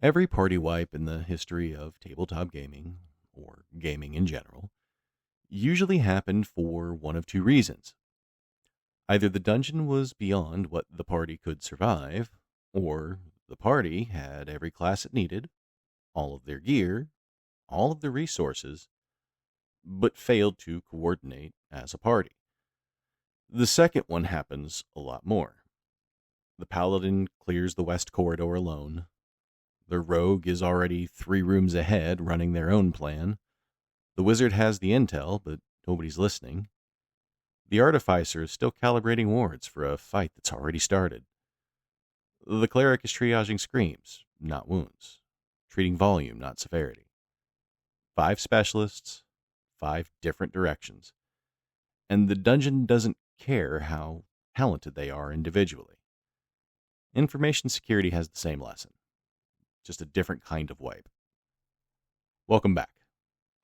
Every party wipe in the history of tabletop gaming, or gaming in general, usually happened for one of two reasons. Either the dungeon was beyond what the party could survive, or the party had every class it needed, all of their gear, all of the resources, but failed to coordinate as a party. The second one happens a lot more. The Paladin clears the West Corridor alone. The Rogue is already 3 rooms ahead, running their own plan. The Wizard has the intel, but nobody's listening. The Artificer is still calibrating wards for a fight that's already started. The Cleric is triaging screams, not wounds. Treating volume, not severity. 5 specialists, 5 different directions. And the dungeon doesn't care how talented they are individually. Information security has the same lesson, just a different kind of wipe. Welcome back.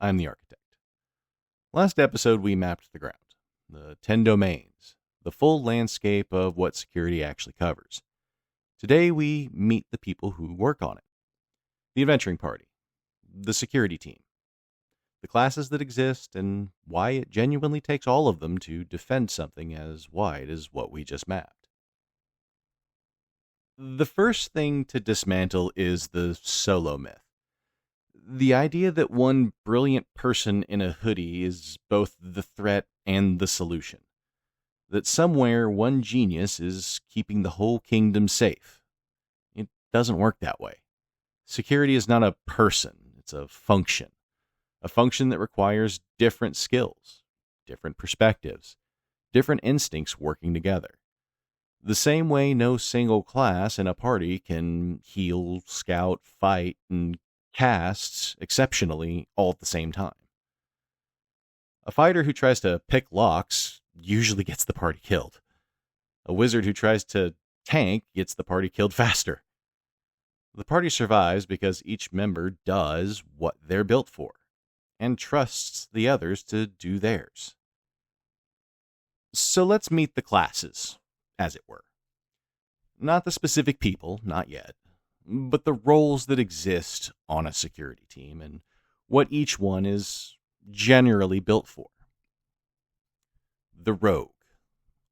I'm the Architect. Last episode, we mapped the ground, the 10 domains, the full landscape of what security actually covers. Today, we meet the people who work on it. The adventuring party, the security team, the classes that exist, and why it genuinely takes all of them to defend something as wide as what we just mapped. The first thing to dismantle is the solo myth. The idea that one brilliant person in a hoodie is both the threat and the solution. That somewhere one genius is keeping the whole kingdom safe. It doesn't work that way. Security is not a person, it's a function. A function that requires different skills, different perspectives, different instincts working together. The same way no single class in a party can heal, scout, fight, and cast exceptionally all at the same time. A fighter who tries to pick locks usually gets the party killed. A wizard who tries to tank gets the party killed faster. The party survives because each member does what they're built for and trusts the others to do theirs. So let's meet the classes, as it were. Not the specific people, not yet, but the roles that exist on a security team and what each one is generally built for. The rogue,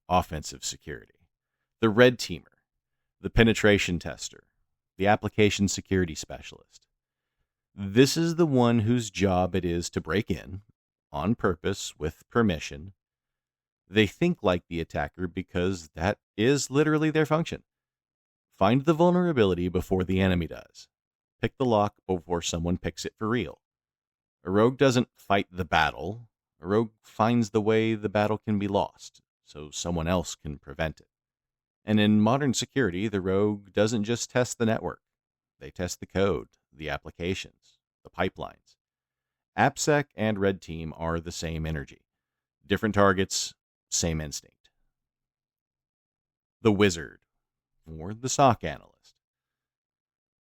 offensive security. The red teamer, the penetration tester, the application security specialist. This is the one whose job it is to break in, on purpose, with permission. They think like the attacker because that is literally their function. Find the vulnerability before the enemy does. Pick the lock before someone picks it for real. A rogue doesn't fight the battle. A rogue finds the way the battle can be lost, so someone else can prevent it. And in modern security, the rogue doesn't just test the network. They test the code, the applications, the pipelines. AppSec and Red Team are the same energy. Different targets, same instinct. The Wizard, or the SOC Analyst.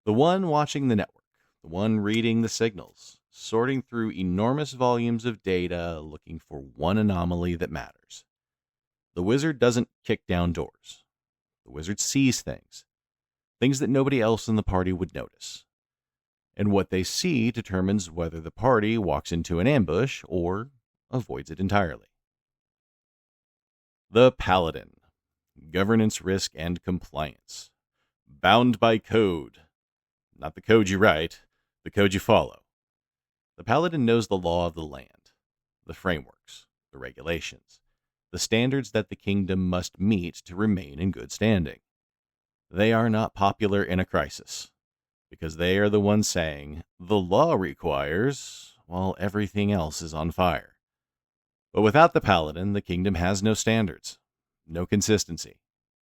The one watching the network, the one reading the signals, sorting through enormous volumes of data, looking for one anomaly that matters. The Wizard doesn't kick down doors. The Wizard sees things that nobody else in the party would notice. And what they see determines whether the party walks into an ambush or avoids it entirely. The Paladin, governance, risk, and compliance. Bound by code. Not the code you write, the code you follow. The Paladin knows the law of the land, the frameworks, the regulations, the standards that the kingdom must meet to remain in good standing. They are not popular in a crisis, because they are the ones saying, the law requires, while everything else is on fire. But without the Paladin, the kingdom has no standards, no consistency,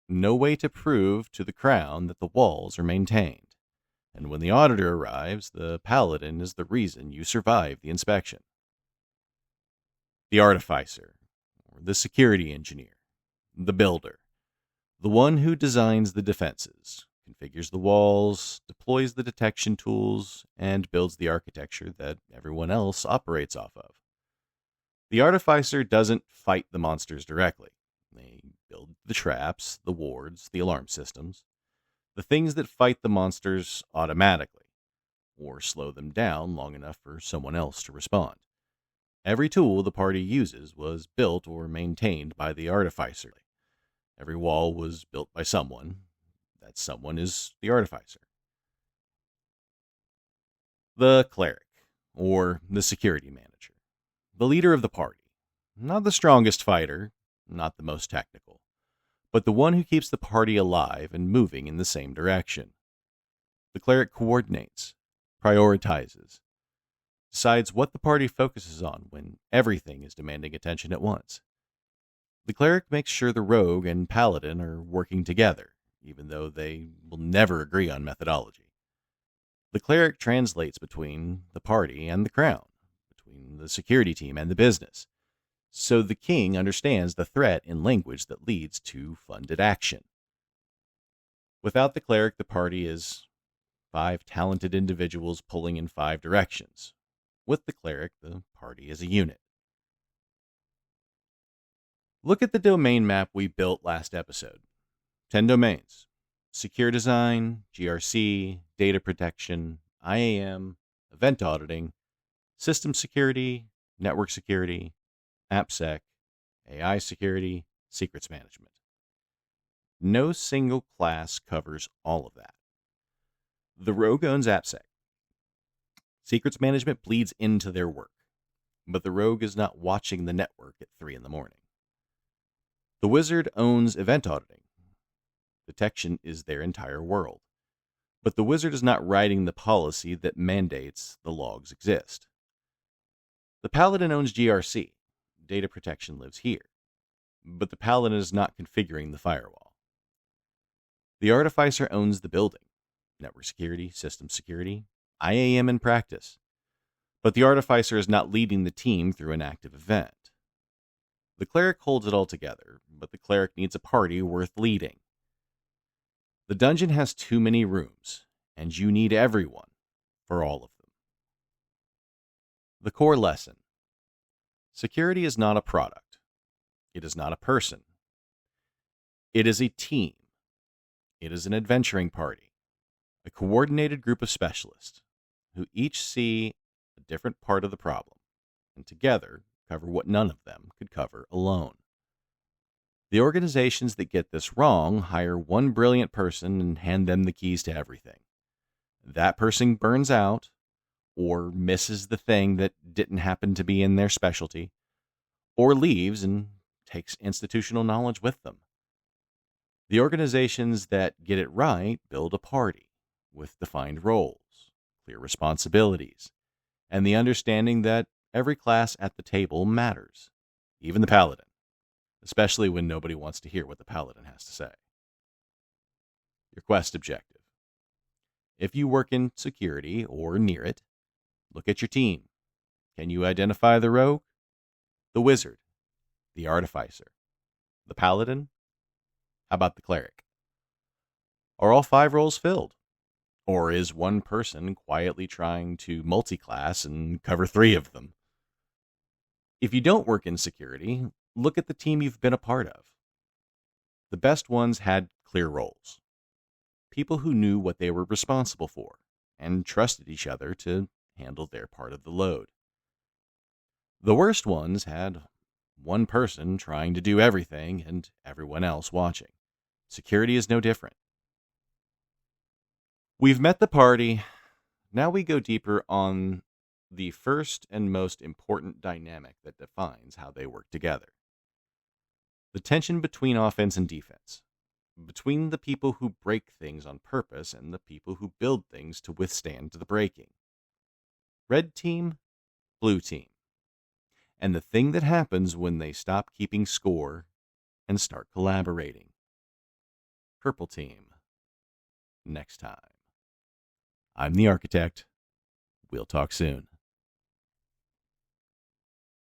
no way to prove to the crown that the walls are maintained. And when the auditor arrives, the Paladin is the reason you survive the inspection. The Artificer, or the security engineer, the builder, the one who designs the defenses, configures the walls, deploys the detection tools, and builds the architecture that everyone else operates off of. The Artificer doesn't fight the monsters directly. They build the traps, the wards, the alarm systems, the things that fight the monsters automatically. or slow them down long enough for someone else to respond. Every tool the party uses was built or maintained by the Artificer. Every wall was built by someone. That someone is the Artificer. The Cleric, or the Security Manager. The leader of the party. Not the strongest fighter, not the most technical, but the one who keeps the party alive and moving in the same direction. The Cleric coordinates, prioritizes, decides what the party focuses on when everything is demanding attention at once. The Cleric makes sure the Rogue and Paladin are working together, even though they will never agree on methodology. The Cleric translates between the party and the crown, between the security team and the business, so the king understands the threat in language that leads to funded action. Without the Cleric, the party is 5 talented individuals pulling in 5 directions. With the Cleric, the party is a unit. Look at the domain map we built last episode. 10 domains. Secure design, GRC, data protection, IAM, event auditing, system security, network security, AppSec, AI security, secrets management. No single class covers all of that. The Rogue owns AppSec. Secrets management bleeds into their work, but the Rogue is not watching the network at 3 in the morning. The Wizard owns event auditing. Detection is their entire world, but the Wizard is not writing the policy that mandates the logs exist. The Paladin owns GRC. Data protection lives here, but the Paladin is not configuring the firewall. The Artificer owns the building, network security, system security, IAM in practice, but the Artificer is not leading the team through an active event. The Cleric holds it all together, but the Cleric needs a party worth leading. The dungeon has too many rooms, and you need everyone for all of them. The core lesson. Security is not a product. It is not a person. It is a team. It is an adventuring party, a coordinated group of specialists who each see a different part of the problem, and together cover what none of them could cover alone. The organizations that get this wrong hire one brilliant person and hand them the keys to everything. That person burns out, or misses the thing that didn't happen to be in their specialty, or leaves and takes institutional knowledge with them. The organizations that get it right build a party with defined roles, clear responsibilities, and the understanding that every class at the table matters, even the Paladin, especially when nobody wants to hear what the Paladin has to say. Your quest objective. If you work in security or near it, look at your team. Can you identify the Rogue, the Wizard, the Artificer, the Paladin? How about the Cleric? Are all 5 roles filled? Or is one person quietly trying to multi-class and cover 3 of them? If you don't work in security, look at the team you've been a part of. The best ones had clear roles. People who knew what they were responsible for and trusted each other to handle their part of the load. The worst ones had one person trying to do everything and everyone else watching. Security is no different. We've met the party. Now we go deeper on the first and most important dynamic that defines how they work together. The tension between offense and defense. Between the people who break things on purpose and the people who build things to withstand the breaking. Red team, blue team. And the thing that happens when they stop keeping score and start collaborating. Purple team. Next time. I'm the Architect. We'll talk soon.